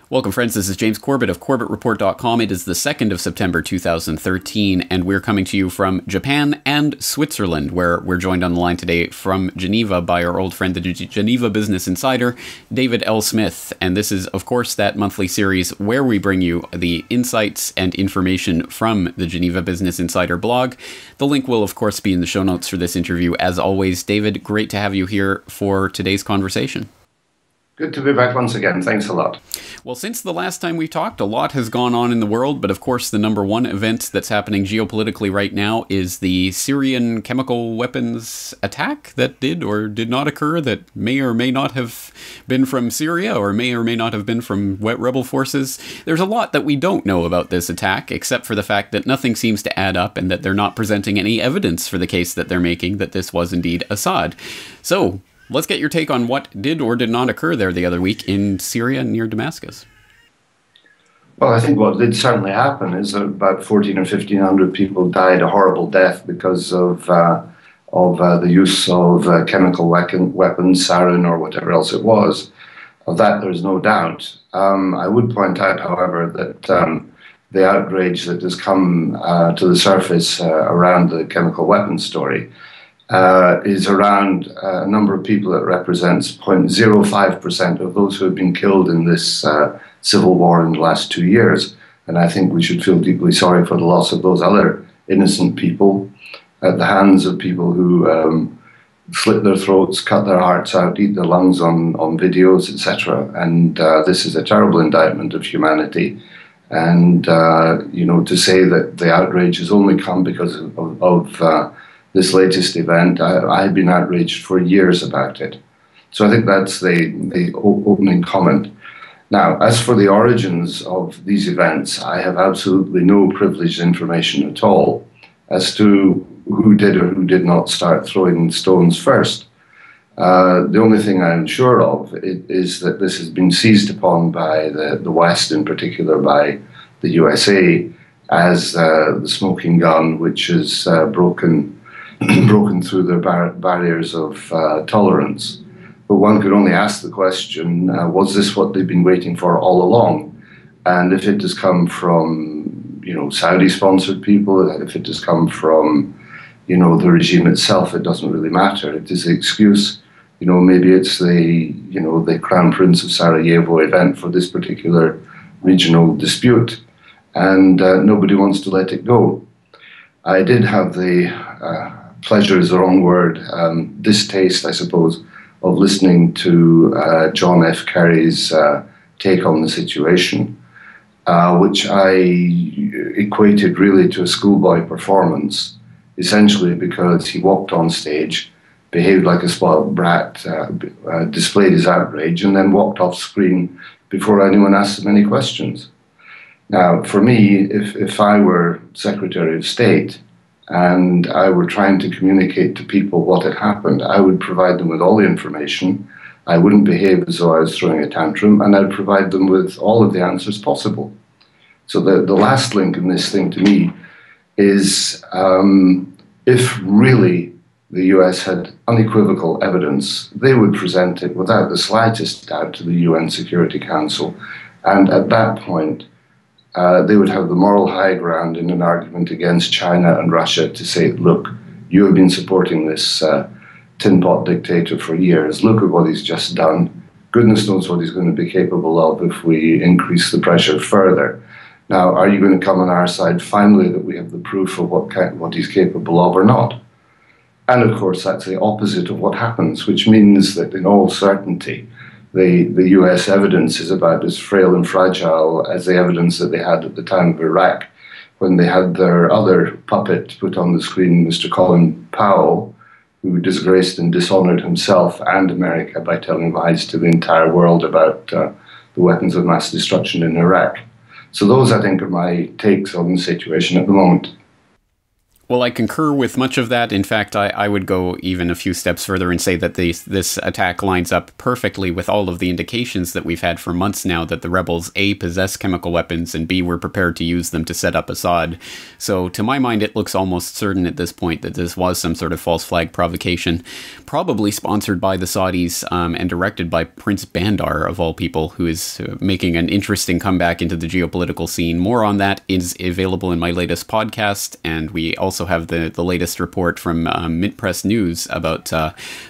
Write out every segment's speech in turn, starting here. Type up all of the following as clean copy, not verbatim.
Welcome, friends. This is James Corbett of CorbettReport.com. It is the 2nd of September 2013, and we're coming to you from Japan and Switzerland, where we're joined on the line today from Geneva by our old friend, the Geneva Business Insider, David L. Smith. And this is, of course, that monthly series where we bring you the insights and information from the Geneva Business Insider blog. The link will, of course, be in the show notes for this interview. As always, David, great to have you here for today's conversation. Good to be back once again. Thanks a lot. Well, since the last time we talked, a lot has gone on in the world, but of course the number one event that's happening geopolitically right now is the Syrian chemical weapons attack that did or did not occur, that may or may not have been from Syria or may not have been from rebel forces. There's a lot that we don't know about this attack, except for the fact that nothing seems to add up and that they're not presenting any evidence for the case that they're making that this was indeed Assad. So, let's get your take on what did or did not occur there the other week in Syria near Damascus. Well, I think what did certainly happen is that about 1,400 or 1,500 people died a horrible death because of the use of chemical weapons, sarin or whatever else it was. Of that, there's no doubt. I would point out, however, that the outrage that has come to the surface around the chemical weapons story is around a number of people that represents 0.05% of those who have been killed in this civil war in the last 2 years. And I think we should feel deeply sorry for the loss of those other innocent people at the hands of people who slit their throats, cut their hearts out, eat their lungs on videos, etc. And this is a terrible indictment of humanity. And, to say that the outrage has only come because of this latest event, I've been outraged for years about it. So I think that's the opening comment. Now, as for the origins of these events, I have absolutely no privileged information at all as to who did or who did not start throwing stones first. The only thing I'm sure of is that this has been seized upon by the West, in particular by the USA, as the smoking gun, which has broken through their barriers of tolerance. But one could only ask the question, was this what they've been waiting for all along? And if it has come from, Saudi-sponsored people, if it has come from, the regime itself, it doesn't really matter. It is the excuse, maybe it's the Crown Prince of Sarajevo event for this particular regional dispute, and nobody wants to let it go. I did have the pleasure is the wrong word, distaste, I suppose, of listening to John F. Kerry's take on the situation, which I equated really to a schoolboy performance, essentially because he walked on stage, behaved like a spoiled brat, displayed his outrage, and then walked off screen before anyone asked him any questions. Now, for me, if I were Secretary of State, and I were trying to communicate to people what had happened, I would provide them with all the information. I wouldn't behave as though I was throwing a tantrum, and I'd provide them with all of the answers possible. So the last link in this thing to me is if really the US had unequivocal evidence, they would present it without the slightest doubt to the UN Security Council. And at that point, they would have the moral high ground in an argument against China and Russia to say, look, you have been supporting this tin pot dictator for years. Look at what he's just done. Goodness knows what he's going to be capable of if we increase the pressure further. Now, are you going to come on our side finally that we have the proof of what he's capable of or not? And of course, that's the opposite of what happens, which means that in all certainty, the US evidence is about as frail and fragile as the evidence that they had at the time of Iraq, when they had their other puppet put on the screen, Mr. Colin Powell, who disgraced and dishonored himself and America by telling lies to the entire world about the weapons of mass destruction in Iraq. So those, I think, are my takes on the situation at the moment. Well, I concur with much of that. In fact, I would go even a few steps further and say that this attack lines up perfectly with all of the indications that we've had for months now that the rebels, A, possess chemical weapons, and B, were prepared to use them to set up Assad. So to my mind, it looks almost certain at this point that this was some sort of false flag provocation, probably sponsored by the Saudis and directed by Prince Bandar, of all people, who is making an interesting comeback into the geopolitical scene. More on that is available in my latest podcast, and we also have the latest report from Mint Press News about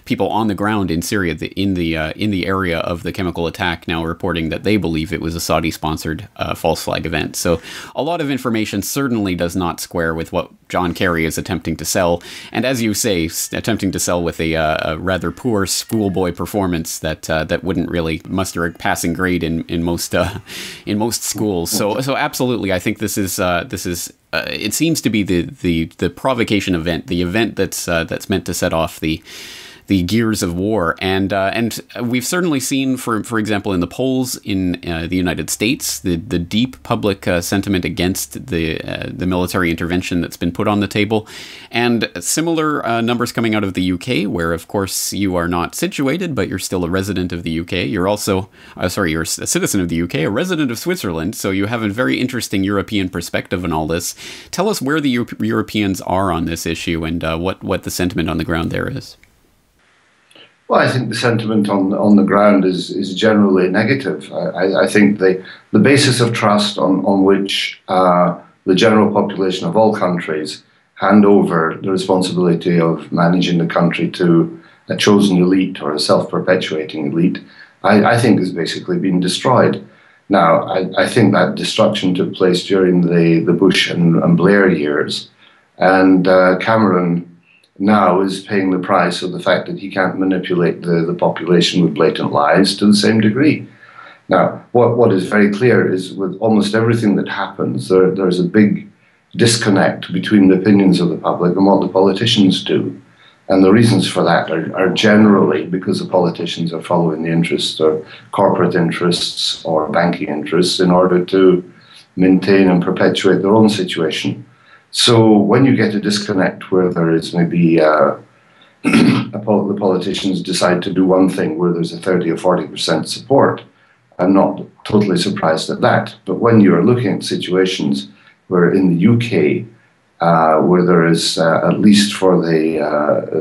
people on the ground in Syria, in the area of the chemical attack, now reporting that they believe it was a Saudi-sponsored false flag event. So a lot of information certainly does not square with what John Kerry is attempting to sell, and as you say, attempting to sell with a rather poor schoolboy performance that wouldn't really muster a passing grade in most schools. So absolutely, I think this is. It seems to be the provocation event, the event that's meant to set off the gears of war, and we've certainly seen, for example, in the polls in the United States, the deep public sentiment against the military intervention that's been put on the table, and similar numbers coming out of the UK, where of course you are not situated, but you're still a resident of the UK. You're also, you're a citizen of the UK, a resident of Switzerland, so you have a very interesting European perspective on all this. Tell us where the Europeans are on this issue and what the sentiment on the ground there is. Well, I think the sentiment on the ground is generally negative. I think the basis of trust on which the general population of all countries hand over the responsibility of managing the country to a chosen elite or a self-perpetuating elite, I think has basically been destroyed. Now, I think that destruction took place during the Bush and Blair years, and Cameron now is paying the price of the fact that he can't manipulate the population with blatant lies to the same degree. Now, what is very clear is with almost everything that happens, there's a big disconnect between the opinions of the public and what the politicians do. And the reasons for that are generally because the politicians are following the interests or corporate interests or banking interests in order to maintain and perpetuate their own situation. So when you get a disconnect where there is maybe the politicians decide to do one thing where there's a 30 or 40% support, I'm not totally surprised at that. But when you're looking at situations where in the UK, where there is, at least for the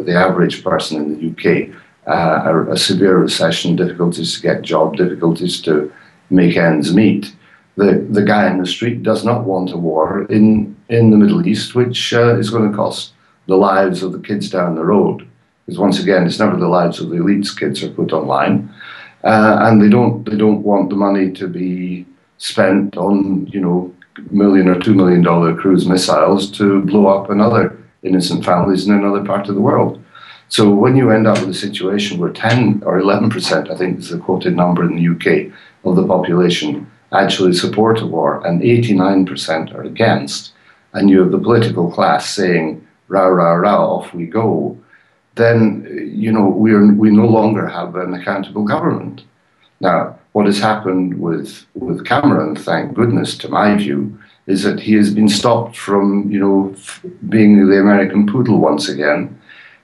average person in the UK, a severe recession, difficulties to get job, difficulties to make ends meet, the guy in the street does not want a war in the Middle East, which is going to cost the lives of the kids down the road. Because once again, it's never the lives of the elite's kids are put online, and they don't want the money to be spent on $1 million or $2 million cruise missiles to blow up another innocent families in another part of the world. So when you end up with a situation where 10 or 11%, I think is the quoted number in the UK, of the population actually support a war and 89% are against, and you have the political class saying, rah, rah, rah, off we go, then, we no longer have an accountable government. Now, what has happened with Cameron, thank goodness, to my view, is that he has been stopped from, being the American poodle once again,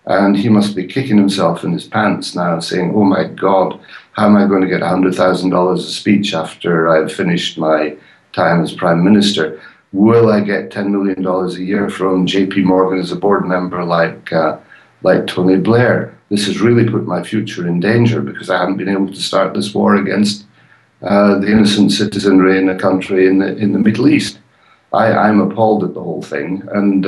and he must be kicking himself in his pants now, saying, oh my God, how am I going to get $100,000 a speech after I've finished my time as Prime Minister? Will I get $10 million a year from JP Morgan as a board member like Tony Blair? This has really put my future in danger because I haven't been able to start this war against the innocent citizenry in a country in the Middle East. I'm appalled at the whole thing, and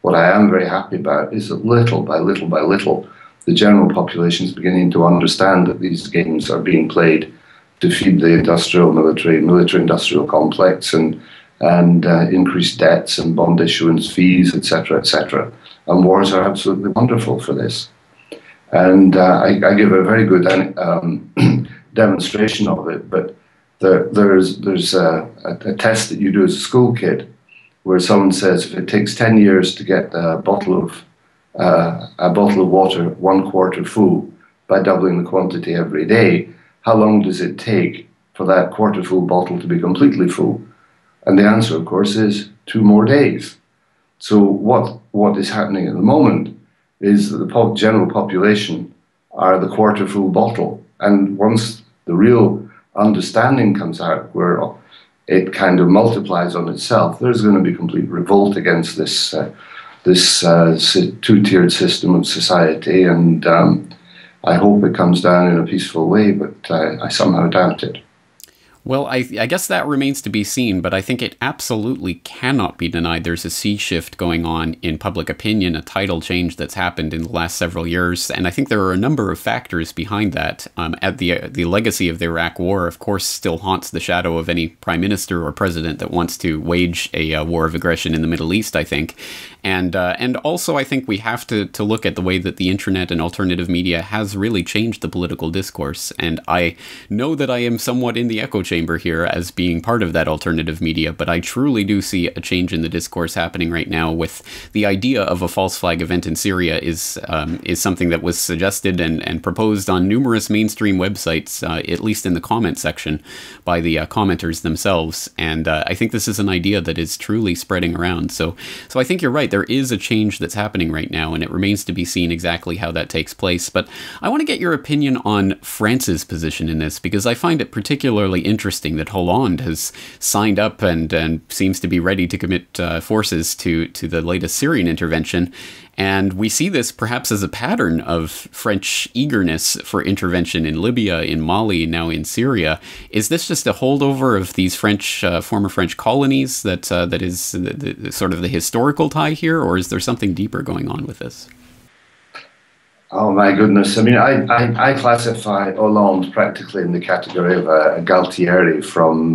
what I am very happy about is that little by little by little, the general population is beginning to understand that these games are being played to feed the military-industrial complex and increase debts and bond issuance fees, etc., etc. And wars are absolutely wonderful for this. And I give a very good demonstration of it, but there's a test that you do as a school kid where someone says if it takes 10 years to get a bottle of water 1/4 full by doubling the quantity every day, how long does it take for that quarter full bottle to be completely full? And the answer, of course, is 2 more days. So what is happening at the moment is that the general population are the quarter full bottle. And once the real understanding comes out, where it kind of multiplies on itself, there's going to be complete revolt against this two-tiered system of society. And I hope it comes down in a peaceful way, but I somehow doubt it. Well, I guess that remains to be seen, but I think it absolutely cannot be denied there's a sea shift going on in public opinion, a tidal change that's happened in the last several years, and I think there are a number of factors behind that. The legacy of the Iraq War, of course, still haunts the shadow of any prime minister or president that wants to wage a war of aggression in the Middle East, I think. And also, I think we have to look at the way that the internet and alternative media has really changed the political discourse, and I know that I am somewhat in the echo chamber here as being part of that alternative media, but I truly do see a change in the discourse happening right now with the idea of a false flag event in Syria is something that was suggested and proposed on numerous mainstream websites, at least in the comment section, by the commenters themselves. And I think this is an idea that is truly spreading around. So I think you're right. There is a change that's happening right now, and it remains to be seen exactly how that takes place. But I want to get your opinion on France's position in this, because I find it particularly interesting that Hollande has signed up and seems to be ready to commit forces to the latest Syrian intervention. And we see this perhaps as a pattern of French eagerness for intervention in Libya, in Mali, now in Syria. Is this just a holdover of these former French colonies that is sort of the historical tie here, or is there something deeper going on with this? Oh my goodness! I mean, I classify Hollande practically in the category of a Galtieri from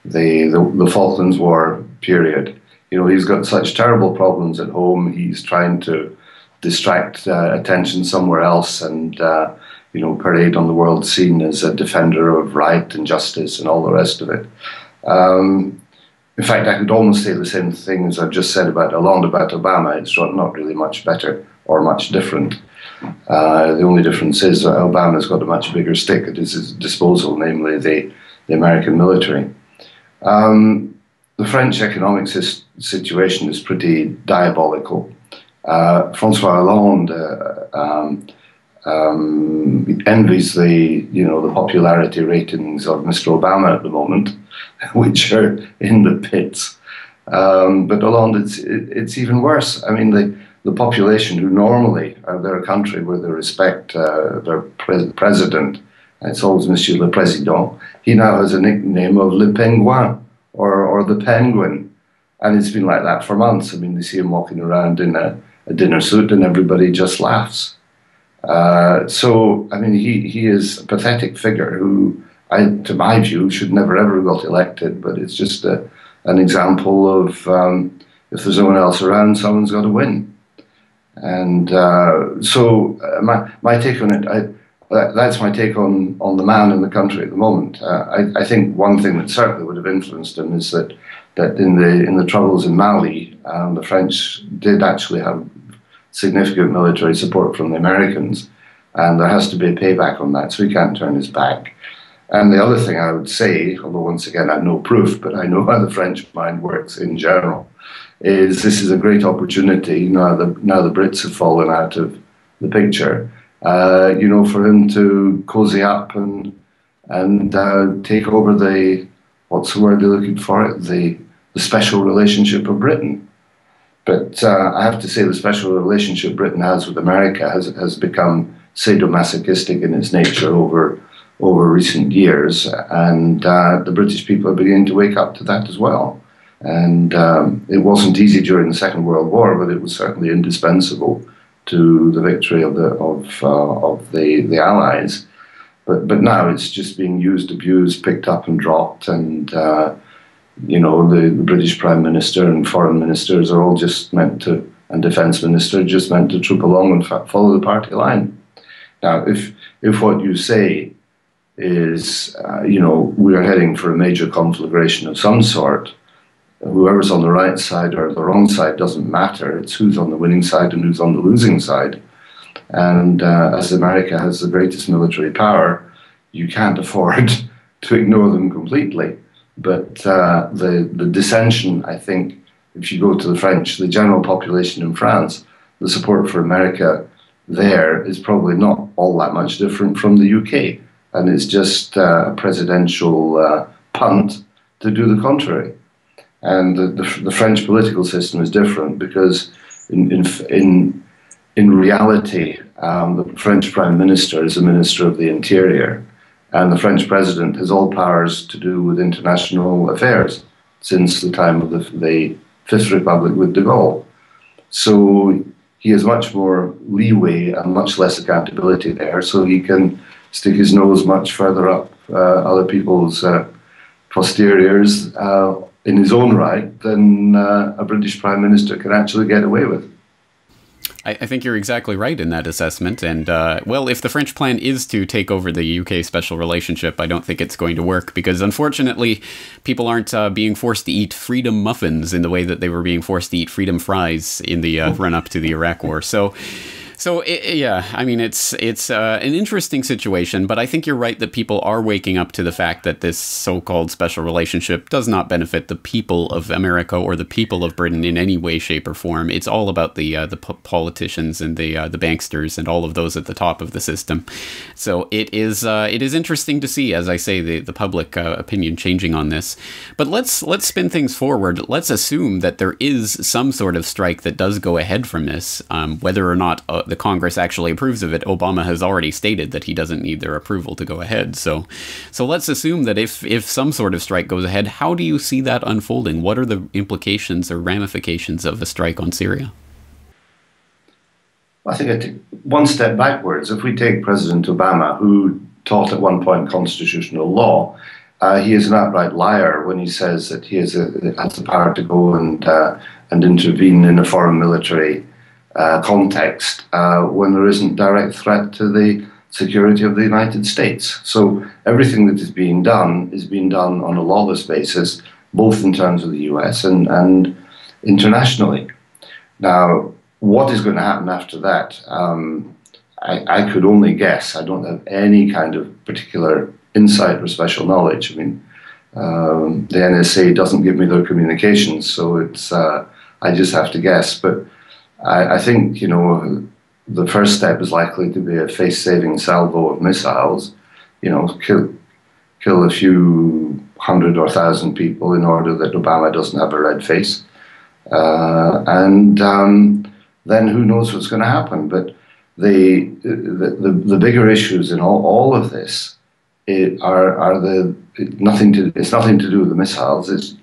the Falklands War period. You know, he's got such terrible problems at home. He's trying to distract attention somewhere else, and parade on the world scene as a defender of right and justice and all the rest of it. In fact, I could almost say the same thing as I've just said about Hollande about Obama. It's not really much better or much different. The only difference is that Obama's got a much bigger stick at his disposal, namely the American military. The French economic situation is pretty diabolical. François Hollande envies the popularity ratings of Mr. Obama at the moment, which are in the pits. But Hollande, it's even worse. I mean, the population, who normally they're a country where they respect their president, it's always Monsieur le Président. He now has a nickname of Le Penguin, or the Penguin, and it's been like that for months. I mean, they see him walking around in a dinner suit, and everybody just laughs. So, I mean, he is a pathetic figure who, to my view, should never ever got elected. But it's just an example of if there's no one else around, someone's got to win. And so my take on it, that's my take on the man in the country at the moment. I think one thing that certainly would have influenced him is that in the troubles in Mali, the French did actually have significant military support from the Americans, and there has to be a payback on that, so he can't turn his back. And the other thing I would say, although once again I have no proof, but I know how the French mind works in general, is this is a great opportunity, now the Brits have fallen out of the picture, for him to cozy up and take over what's the word they're looking for it, the special relationship of Britain. But I have to say the special relationship Britain has with America has become sadomasochistic in its nature over recent years, and the British people are beginning to wake up to that as well. And it wasn't easy during the Second World War, but it was certainly indispensable to the victory of the Allies. But now it's just being used, abused, picked up and dropped, and the British Prime Minister and Foreign Ministers are all just meant to, and Defence Minister, just meant to troop along and follow the party line. Now, if what you say is, we are heading for a major conflagration of some sort, whoever's on the right side or the wrong side doesn't matter. It's who's on the winning side and who's on the losing side. And as America has the greatest military power, you can't afford to ignore them completely. But the dissension, I think, if you go to the French, the general population in France, the support for America there is probably not all that much different from the UK. And it's just a presidential punt to do the contrary. And the French political system is different because in reality, the French Prime Minister is a Minister of the Interior, and the French President has all powers to do with international affairs since the time of the Fifth Republic with de Gaulle. So he has much more leeway and much less accountability there, so he can stick his nose much further up other people's posteriors in his own right than a British Prime Minister can actually get away with. I think you're exactly right in that assessment. And, well, if the French plan is to take over the UK special relationship, I don't think it's going to work because, unfortunately, people aren't being forced to eat freedom muffins in the way that they were being forced to eat freedom fries in the run-up to the Iraq War. So yeah, I mean, it's an interesting situation, but I think you're right that people are waking up to the fact that this so-called special relationship does not benefit the people of America or the people of Britain in any way, shape, or form. It's all about the politicians and the banksters and all of those at the top of the system. So it is interesting to see, as I say, the public opinion changing on this. But let's spin things forward. Let's assume that there is some sort of strike that does go ahead from this, whether or not the Congress actually approves of it. Obama has already stated that he doesn't need their approval to go ahead. So let's assume that if some sort of strike goes ahead, how do you see that unfolding? What are the implications or ramifications of a strike on Syria? I think I take one step backwards. If we take President Obama, who taught at one point constitutional law, he is an outright liar when he says that he has the power to go and intervene in a foreign military context when there isn't direct threat to the security of the United States. So everything that is being done on a lawless basis, both in terms of the US and internationally. Now, what is going to happen after that? I could only guess. I don't have any kind of particular insight or special knowledge. I mean, the NSA doesn't give me their communications, so it's I just have to guess. But I think, the first step is likely to be a face-saving salvo of missiles, kill a few hundred or thousand people in order that Obama doesn't have a red face. And then who knows what's going to happen. But the bigger issues in all of this it's nothing to do with the missiles. It's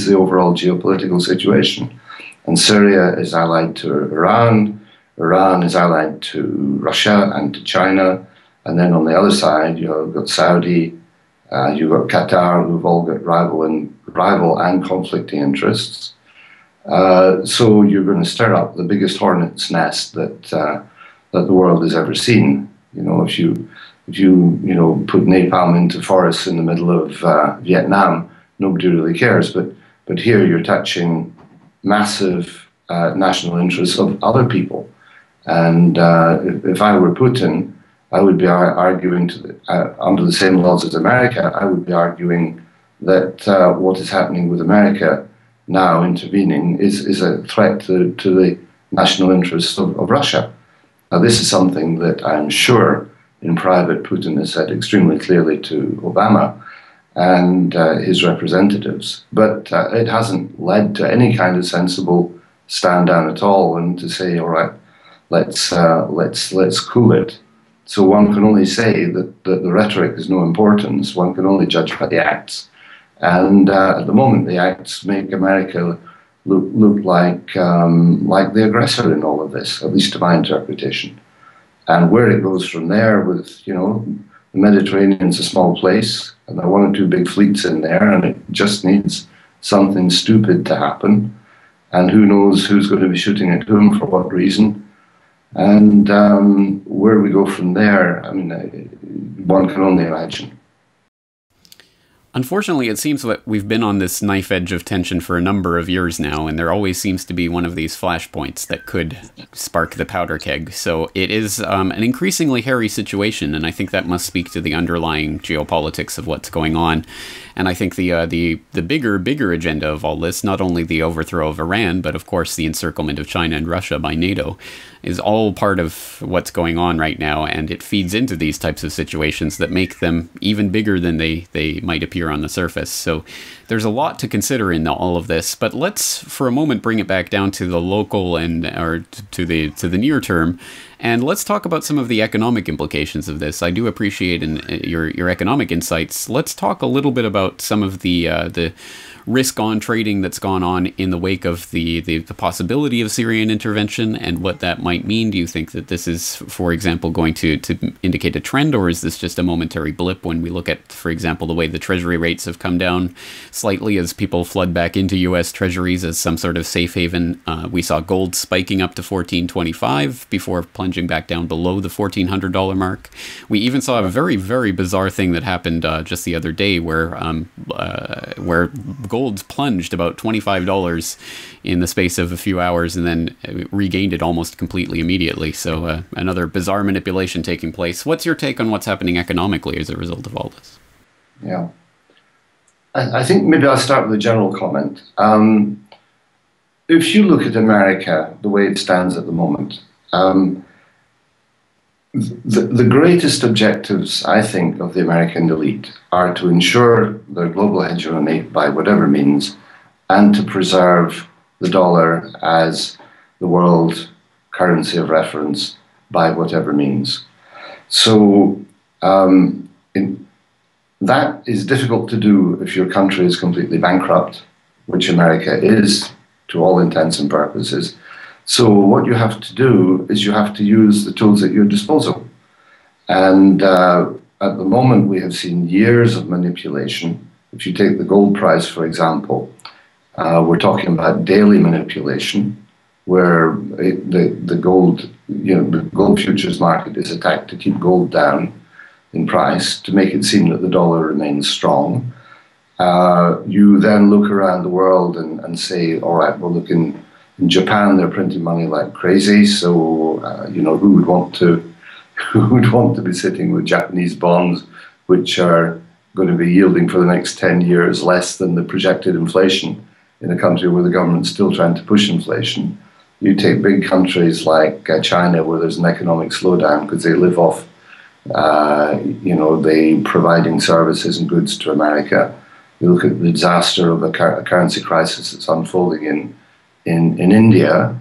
the overall geopolitical situation. And Syria is allied to Iran. Iran is allied to Russia and to China. And then on the other side, you've got Saudi, you've got Qatar, who've all got rival and conflicting interests. So you're going to stir up the biggest hornet's nest that the world has ever seen. If you put napalm into forests in the middle of Vietnam, nobody really cares. But here you're touching massive national interests of other people. And if I were Putin, I would be arguing under the same laws as America, I would be arguing that what is happening with America now intervening is a threat to the national interests of Russia. Now, this is something that I'm sure in private Putin has said extremely clearly to Obama and his representatives, but it hasn't led to any kind of sensible stand down at all and to say, all right, let's cool it. So one can only say that the rhetoric has no importance. One can only judge by the acts, and at the moment the acts make America look like the aggressor in all of this, at least to my interpretation. And where it goes from there, with the Mediterranean's a small place, and there are one or two big fleets in there, and it just needs something stupid to happen. And who knows who's going to be shooting at whom for what reason. And where we go from there, I mean, one can only imagine. Unfortunately, it seems that we've been on this knife edge of tension for a number of years now, and there always seems to be one of these flashpoints that could spark the powder keg. So it is an increasingly hairy situation, and I think that must speak to the underlying geopolitics of what's going on. And I think the bigger agenda of all this, not only the overthrow of Iran, but of course the encirclement of China and Russia by NATO, is all part of what's going on right now, and it feeds into these types of situations that make them even bigger than they might appear on the surface. So there's a lot to consider in all of this, but let's for a moment bring it back down to the local or to the near term, and let's talk about some of the economic implications of this. I do appreciate your economic insights. Let's talk a little bit about some of the risk-on trading that's gone on in the wake of the possibility of Syrian intervention and what that might mean. Do you think that this is, for example, going to indicate a trend, or is this just a momentary blip when we look at, for example, the way the treasury rates have come down slightly as people flood back into U.S. treasuries as some sort of safe haven? We saw gold spiking up to $1,425 before plunging back down below the $1,400 mark. We even saw a very, very bizarre thing that happened just the other day where gold's plunged about $25 in the space of a few hours and then regained it almost completely immediately. So another bizarre manipulation taking place. What's your take on what's happening economically as a result of all this? Yeah. I think maybe I'll start with a general comment. If you look at America, the way it stands at the moment, the greatest objectives, I think, of the American elite are to ensure their global hegemony by whatever means, and to preserve the dollar as the world currency of reference by whatever means. So that is difficult to do if your country is completely bankrupt, which America is to all intents and purposes. So what you have to do is you have to use the tools at your disposal. And at the moment, we have seen years of manipulation. If you take the gold price, for example, we're talking about daily manipulation, where the gold futures market is attacked to keep gold down in price, to make it seem that the dollar remains strong. You then look around the world and say, all right, well, look, in Japan, they're printing money like crazy. So, who would want to be sitting with Japanese bonds, which are going to be yielding for the next 10 years less than the projected inflation in a country where the government's still trying to push inflation? You take big countries like China, where there's an economic slowdown because they live off, they providing services and goods to America. You look at the disaster of a currency crisis that's unfolding in India,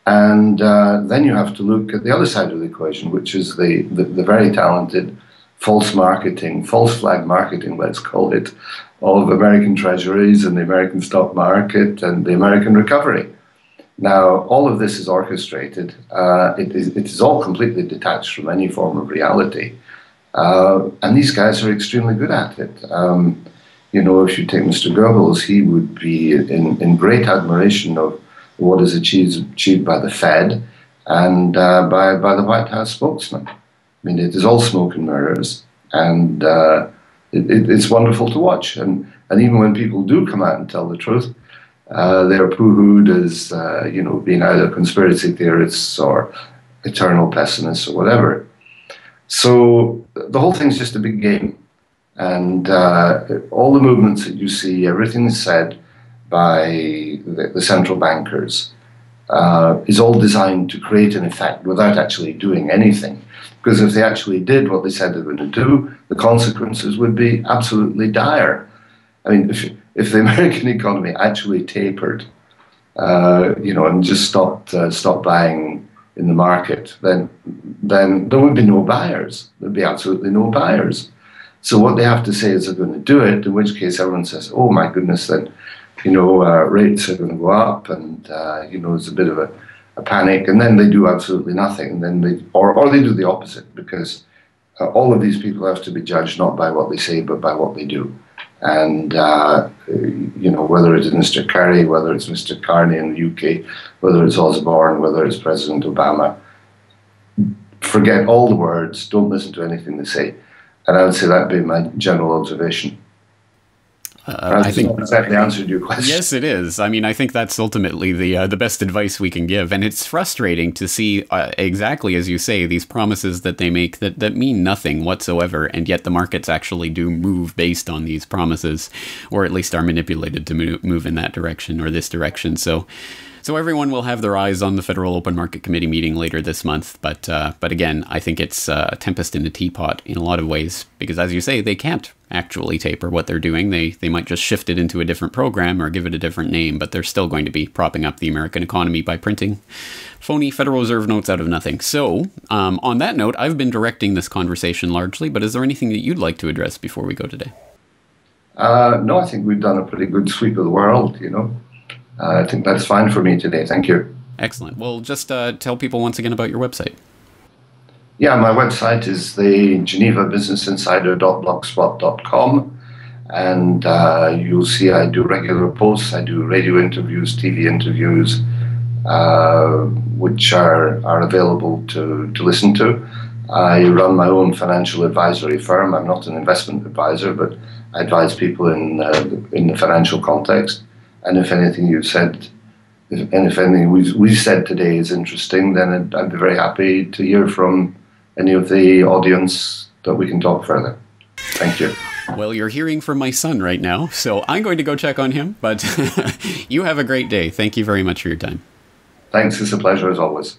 and then you have to look at the other side of the equation, which is the very talented false flag marketing, let's call it, of American treasuries and the American stock market and the American recovery. Now, all of this is orchestrated. It is all completely detached from any form of reality. And these guys are extremely good at it. If you take Mr. Goebbels, he would be in great admiration of what is achieved by the Fed and by the White House spokesman. I mean, it is all smoke and mirrors, and it's wonderful to watch. And even when people do come out and tell the truth, they're poo-hooed as being either conspiracy theorists or eternal pessimists or whatever. So the whole thing's just a big game, and all the movements that you see, everything is said by the central bankers is all designed to create an effect without actually doing anything. Because if they actually did what they said they were going to do, the consequences would be absolutely dire. I mean, if the American economy actually tapered, and just stopped buying in the market, then there would be no buyers. There'd be absolutely no buyers. So what they have to say is they're going to do it, in which case everyone says, oh my goodness, then rates are going to go up, and there's a bit of a panic, and then they do absolutely nothing, and then they do the opposite, because all of these people have to be judged not by what they say, but by what they do. And whether it is Mr. Kerry, whether it's Mr. Carney in the UK, whether it's Osborne, whether it's President Obama, forget all the words, don't listen to anything they say. And I would say that'd be my general observation. I think exactly answered your question. Yes, it is. I mean, I think that's ultimately the best advice we can give, and it's frustrating to see exactly as you say these promises that they make that mean nothing whatsoever, and yet the markets actually do move based on these promises, or at least are manipulated to move in that direction or this direction. So everyone will have their eyes on the Federal Open Market Committee meeting later this month. But again, I think it's a tempest in a teapot in a lot of ways, because as you say, they can't actually taper what they're doing. They might just shift it into a different program or give it a different name, but they're still going to be propping up the American economy by printing phony Federal Reserve notes out of nothing. So on that note, I've been directing this conversation largely, but is there anything that you'd like to address before we go today? No, I think we've done a pretty good sweep of the world, I think that's fine for me today. Thank you. Excellent. Well, just tell people once again about your website. Yeah, my website is the genevabusinessinsider.blogspot.com, and you'll see I do regular posts. I do radio interviews, TV interviews, which are available to listen to. I run my own financial advisory firm. I'm not an investment advisor, but I advise people in the financial context. And if anything you said, if anything we said today is interesting, then I'd be very happy to hear from any of the audience that we can talk further. Thank you. Well, you're hearing from my son right now, so I'm going to go check on him. But you have a great day. Thank you very much for your time. Thanks. It's a pleasure as always.